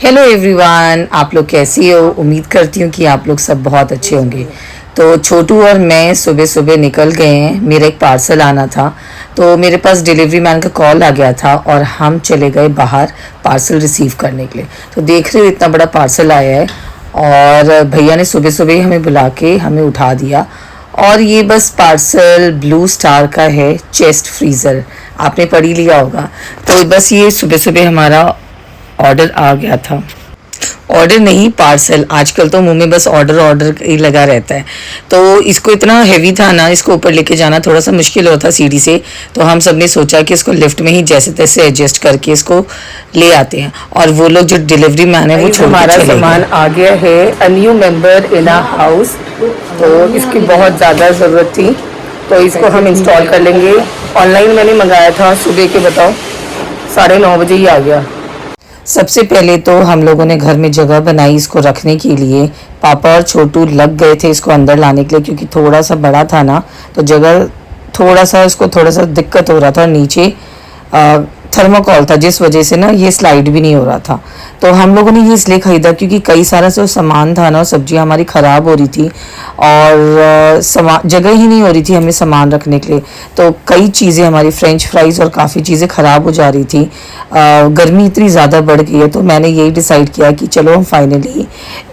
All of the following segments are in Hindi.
हेलो एवरीवन, आप लोग कैसी हो। उम्मीद करती हूँ कि आप लोग सब बहुत अच्छे होंगे। तो छोटू और मैं सुबह सुबह निकल गए हैं। मेरा एक पार्सल आना था, तो मेरे पास डिलीवरी मैन का कॉल आ गया था और हम चले गए बाहर पार्सल रिसीव करने के लिए। तो देख रहे हो इतना बड़ा पार्सल आया है और भैया ने सुबह सुबह ही हमें बुला के हमें उठा दिया। और ये बस पार्सल ब्लू स्टार का है, चेस्ट फ्रीज़र, आपने पढ़ ही लिया होगा। तो बस ये सुबह सुबह हमारा ऑर्डर आ गया था। ऑर्डर नहीं, पार्सल। आजकल तो मुंह में बस ऑर्डर ऑर्डर ही लगा रहता है। तो इसको इतना हैवी था ना, इसको ऊपर लेके जाना थोड़ा सा मुश्किल होता सीढ़ी से। तो हम सब ने सोचा कि इसको लिफ्ट में ही जैसे तैसे एडजस्ट करके इसको ले आते हैं। और वो लोग जो डिलीवरी मैन है वो छोड़ के चले गए। हमारा सामान आ गया है, a new member in our house. तो इसकी बहुत ज़्यादा ज़रूरत थी, तो इसको हम इंस्टॉल कर लेंगे। ऑनलाइन मैंने मंगाया था, सुबह के बताओ 9:30 बजे ही आ गया। सबसे पहले तो हम लोगों ने घर में जगह बनाई इसको रखने के लिए। पापा और छोटू लग गए थे इसको अंदर लाने के लिए, क्योंकि थोड़ा सा बड़ा था ना, तो जगह थोड़ा सा दिक्कत हो रहा था। और नीचे थर्मोकॉल था, जिस वजह से ना ये स्लाइड भी नहीं हो रहा था। तो हम लोगों ने ये इसलिए ख़रीदा क्योंकि कई सारा जो सामान था ना, सब्जी हमारी ख़राब हो रही थी और जगह ही नहीं हो रही थी हमें सामान रखने के लिए। तो कई चीज़ें हमारी फ्रेंच फ्राइज़ और काफ़ी चीज़ें ख़राब हो जा रही थी। गर्मी इतनी ज़्यादा बढ़ गई है, तो मैंने यही डिसाइड किया कि चलो हम फाइनली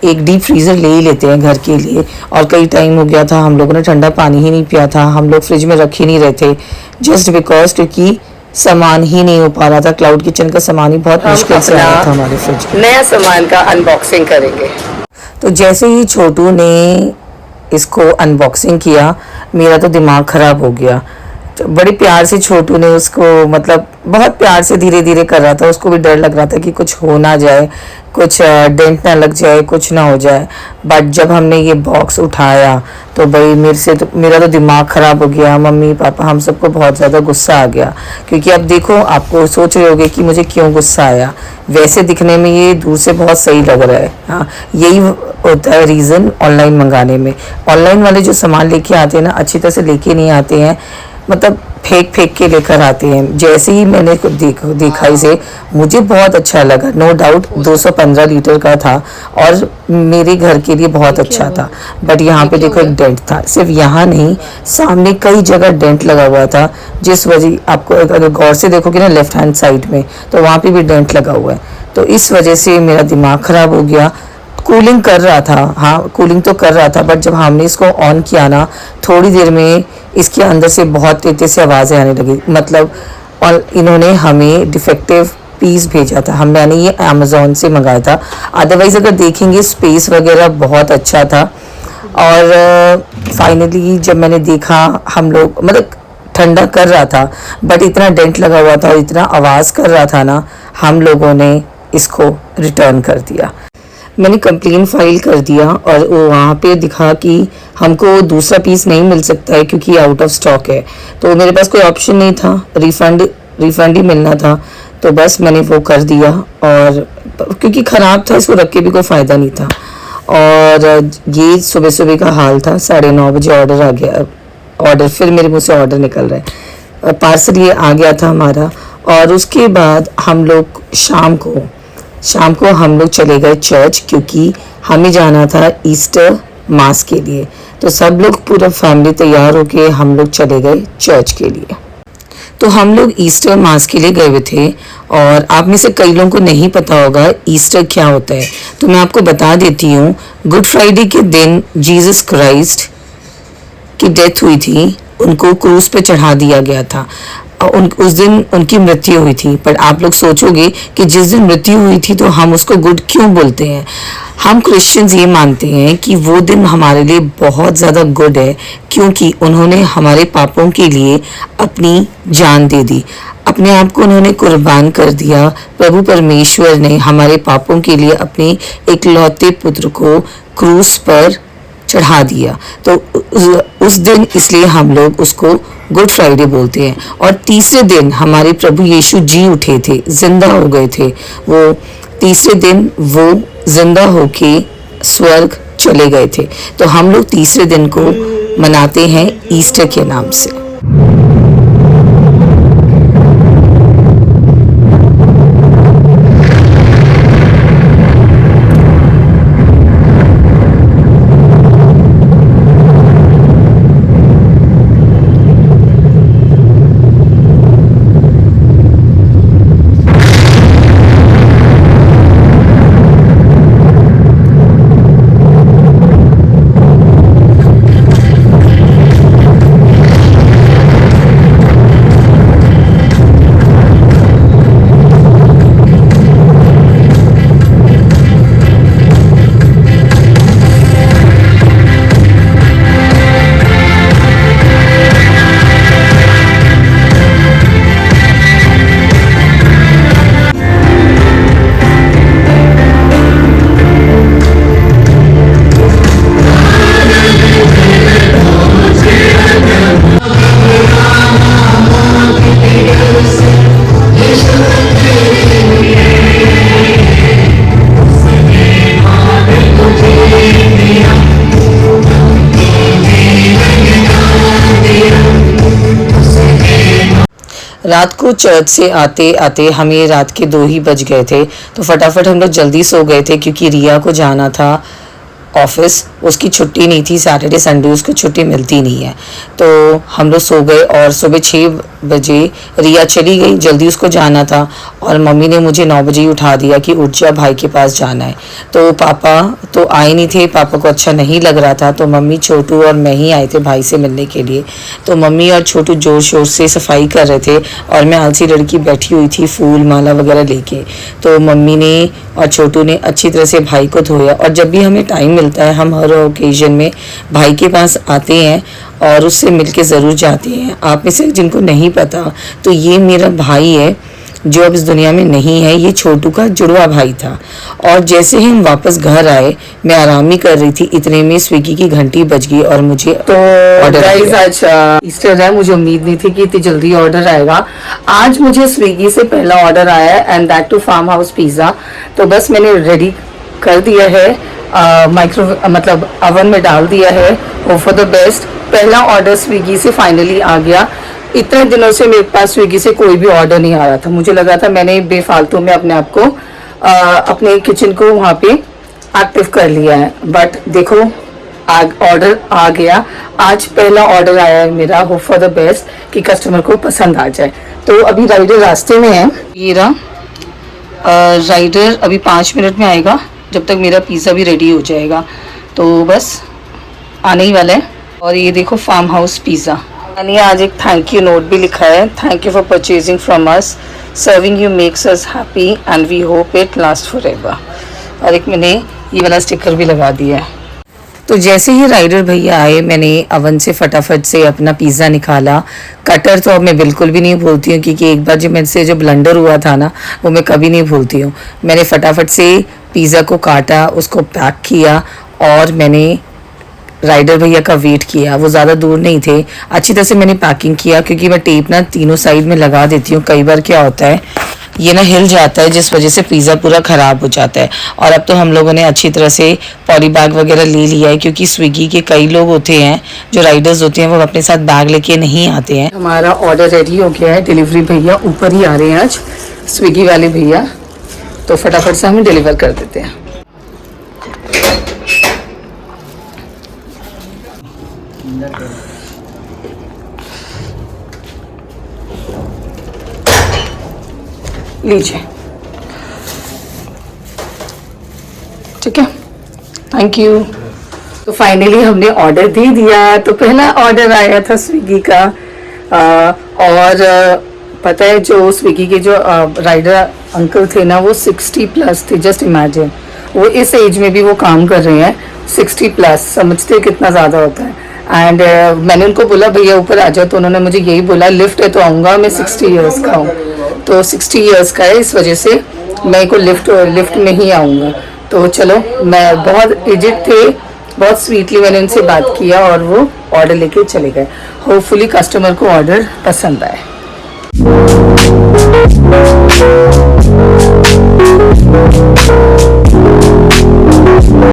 एक डीप फ्रीज़र ले ही लेते हैं घर के लिए। और कई टाइम हो गया था हम लोगों ने ठंडा पानी ही नहीं पिया था, हम लोग फ्रिज में रख ही नहीं रहे थे, जस्ट बिकॉज क्योंकि सामान ही नहीं हो पा रहा था। क्लाउड किचन का सामान ही बहुत मुश्किल से आया था हमारे फ्रिज में। नया सामान का अनबॉक्सिंग करेंगे। तो जैसे ही छोटू ने इसको अनबॉक्सिंग किया, मेरा तो दिमाग ख़राब हो गया। तो बड़े प्यार से छोटू ने उसको, मतलब बहुत प्यार से धीरे धीरे कर रहा था। उसको भी डर लग रहा था कि कुछ हो ना जाए, कुछ डेंट ना लग जाए, कुछ ना हो जाए। बट जब हमने ये बॉक्स उठाया तो भाई मेरा तो दिमाग ख़राब हो गया। मम्मी पापा हम सबको बहुत ज़्यादा गुस्सा आ गया। क्योंकि अब देखो, आपको सोच रहे होगे कि मुझे क्यों गुस्सा आया। वैसे दिखने में ये दूर से बहुत सही लग रहा है। हाँ, यही होता है रीज़न ऑनलाइन मंगाने में। ऑनलाइन वाले जो सामान लेके आते हैं ना, अच्छी तरह से लेके नहीं आते हैं, मतलब फेंक के लेकर आते हैं। जैसे ही मैंने देखा इसे, मुझे बहुत अच्छा लगा। नो डाउट 215 लीटर का था और मेरे घर के लिए बहुत अच्छा था। बट यहाँ पे देखो एक डेंट था, सिर्फ यहाँ नहीं, सामने कई जगह डेंट लगा हुआ था। जिस वजह, आपको अगर गौर से देखोगे ना लेफ्ट हैंड साइड में, तो वहाँ पे भी डेंट लगा हुआ है। तो इस वजह से मेरा दिमाग ख़राब हो गया। कूलिंग कर रहा था, हाँ कूलिंग तो कर रहा था, बट जब हमने इसको ऑन किया ना, थोड़ी देर में इसके अंदर से बहुत तेज़ से आवाज़ें आने लगी। मतलब, और इन्होंने हमें डिफेक्टिव पीस भेजा था। मैंने ये अमेज़ॉन से मंगाया था। अदरवाइज़ अगर देखेंगे स्पेस वगैरह बहुत अच्छा था। और फाइनली जब मैंने देखा, हम लोग मतलब ठंडा कर रहा था, बट इतना डेंट लगा हुआ था और इतना आवाज़ कर रहा था ना, हम लोगों ने इसको रिटर्न कर दिया। मैंने कंप्लेन फाइल कर दिया और वहाँ पे दिखा कि हमको दूसरा पीस नहीं मिल सकता है क्योंकि आउट ऑफ स्टॉक है। तो मेरे पास कोई ऑप्शन नहीं था, रिफ़ंड ही मिलना था। तो बस मैंने वो कर दिया, और क्योंकि ख़राब था इसको रख के भी कोई फ़ायदा नहीं था। और ये सुबह सुबह का हाल था। 9:30 बजे ऑर्डर आ गया। ऑर्डर, फिर मेरे मुँह से ऑर्डर निकल रहा है। पार्सल ये आ गया था हमारा। और उसके बाद हम लोग शाम को हम लोग चले गए चर्च, क्योंकि हमें जाना था ईस्टर मास के लिए। तो सब लोग पूरा फैमिली तैयार होके हम लोग चले गए चर्च के लिए। तो हम लोग ईस्टर मास के लिए गए हुए थे। और आप में से कई लोगों को नहीं पता होगा ईस्टर क्या होता है, तो मैं आपको बता देती हूँ। गुड फ्राइडे के दिन जीसस क्राइस्ट की डेथ हुई थी, उनको क्रूस पे चढ़ा दिया गया था। उस दिन उनकी मृत्यु हुई थी। पर आप लोग सोचोगे कि जिस दिन मृत्यु हुई थी तो हम उसको गुड क्यों बोलते हैं। हम क्रिश्चियंस ये मानते हैं कि वो दिन हमारे लिए बहुत ज़्यादा गुड है, क्योंकि उन्होंने हमारे पापों के लिए अपनी जान दे दी, अपने आप को उन्होंने कुर्बान कर दिया। प्रभु परमेश्वर ने हमारे पापों के लिए अपने इकलौते पुत्र को क्रूस पर चढ़ा दिया। तो उस दिन इसलिए हम लोग उसको गुड फ्राइडे बोलते हैं। और तीसरे दिन हमारे प्रभु यीशु जी उठे थे, जिंदा हो गए थे। वो तीसरे दिन वो जिंदा होके स्वर्ग चले गए थे। तो हम लोग तीसरे दिन को मनाते हैं ईस्टर के नाम से। रात को चर्च से आते आते हमें रात के 2 ही बज गए थे, तो फटाफट हम लोग जल्दी सो गए थे क्योंकि रिया को जाना था ऑफिस। उसकी छुट्टी नहीं थी, सैटरडे संडे उसको छुट्टी मिलती नहीं है। तो हम लोग सो गए और सुबह 6 बजे रिया चली गई, जल्दी उसको जाना था और मम्मी ने मुझे 9 बजे ही उठा दिया कि उठ जा, भाई के पास जाना है। तो पापा तो आए नहीं थे, पापा को अच्छा नहीं लग रहा था, तो मम्मी, छोटू और मैं ही आए थे भाई से मिलने के लिए। तो मम्मी और छोटू जोर शोर से सफाई कर रहे थे और मैं आलसी लड़की बैठी हुई थी फूल माला वगैरह लेके। तो मम्मी ने और छोटू ने अच्छी तरह से भाई को धोया और जब भी हमें टाइम मिलता है हम हर ओकेजन में भाई के पास आते हैं और उससे मिलके ज़रूर जाते हैं। आप में से जिनको नहीं पता तो ये मेरा भाई है जो अब इस दुनिया में नहीं है, ये छोटू का जुड़वा भाई था। और जैसे ही हम वापस घर आए, मैं आराम ही कर रही थी, इतने में स्विगी की घंटी बज गई और मुझे तो गाइस आज ईस्टर है, मुझे उम्मीद नहीं थी कि इतनी जल्दी ऑर्डर आएगा। आज मुझे स्विगी से पहला ऑर्डर आया है and that to farm house pizza. तो बस मैंने रेडी कर दिया है, मतलब ओवन में डाल दिया है। Hope for the best. पहला ऑर्डर स्विगी से फाइनली आ गया। इतने दिनों से मेरे पास स्विगी से कोई भी ऑर्डर नहीं आ रहा था, मुझे लगा था मैंने बेफालतू में अपने आप को अपने किचन को वहाँ पे एक्टिव कर लिया है। बट देखो ऑर्डर आ गया। आज पहला ऑर्डर आया है मेरा। होप फॉर द बेस्ट कि कस्टमर को पसंद आ जाए। तो अभी राइडर रास्ते में है, ये रहा राइडर। अभी 5 मिनट में आएगा, जब तक मेरा पिज़्ज़ा भी रेडी हो जाएगा। तो बस आने ही वाला है। और ये देखो फार्म हाउस पिज़्ज़ा, यानी आज एक थैंक यू नोट भी लिखा है, thank you for purchasing from us, serving you makes us happy and we hope it last forever. और एक मैंने ये वाला स्टिकर भी लगा दिया है। तो जैसे ही राइडर भैया आए, मैंने अवन से फटाफट से अपना पिज़्ज़ा निकाला। कटर तो अब मैं बिल्कुल भी नहीं भूलती हूँ क्योंकि एक बार जो मेरे से जो ब्लंडर हुआ था ना, वो मैं कभी नहीं भूलती हूँ। मैंने फटाफट से पिज़्ज़ा को काटा, उसको पैक किया और मैंने राइडर भैया का वेट किया। वो ज़्यादा दूर नहीं थे। अच्छी तरह से मैंने पैकिंग किया क्योंकि मैं टेप ना तीनों साइड में लगा देती हूँ। कई बार क्या होता है, ये ना हिल जाता है जिस वजह से पिज़्ज़ा पूरा ख़राब हो जाता है। और अब तो हम लोगों ने अच्छी तरह से पॉली बैग वगैरह ले लिया है क्योंकि स्विगी के कई लोग होते हैं जो राइडर्स होते हैं, वो अपने साथ बैग लेके नहीं आते हैं। हमारा ऑर्डर रेडी हो गया है। डिलीवरी भैया ऊपर ही आ रहे हैं आज, स्विगी वाले भैया। तो फटाफट से हमें डिलीवर कर देते हैं। लीजिए, ठीक है, थैंक यू। तो फाइनली हमने ऑर्डर दे दिया। तो पहला ऑर्डर आया था स्विगी का। और पता है जो स्विगी के जो राइडर अंकल थे ना, वो 60 प्लस थे। जस्ट इमेजिन, वो इस एज में भी वो काम कर रहे हैं। 60 प्लस, समझते कितना ज़्यादा होता है। एंड मैंने उनको बोला भैया ऊपर आ जाओ, तो उन्होंने मुझे यही बोला लिफ्ट है तो आऊँगा। मैं 60 इयर्स का हूँ, तो 60 इयर्स का है, इस वजह से मैं को लिफ्ट में ही आऊँगा। तो चलो, मैं बहुत एजेड थे, बहुत स्वीटली मैंने उनसे बात किया और वो ऑर्डर लेके चले गए। होपफुली कस्टमर को ऑर्डर पसंद आए।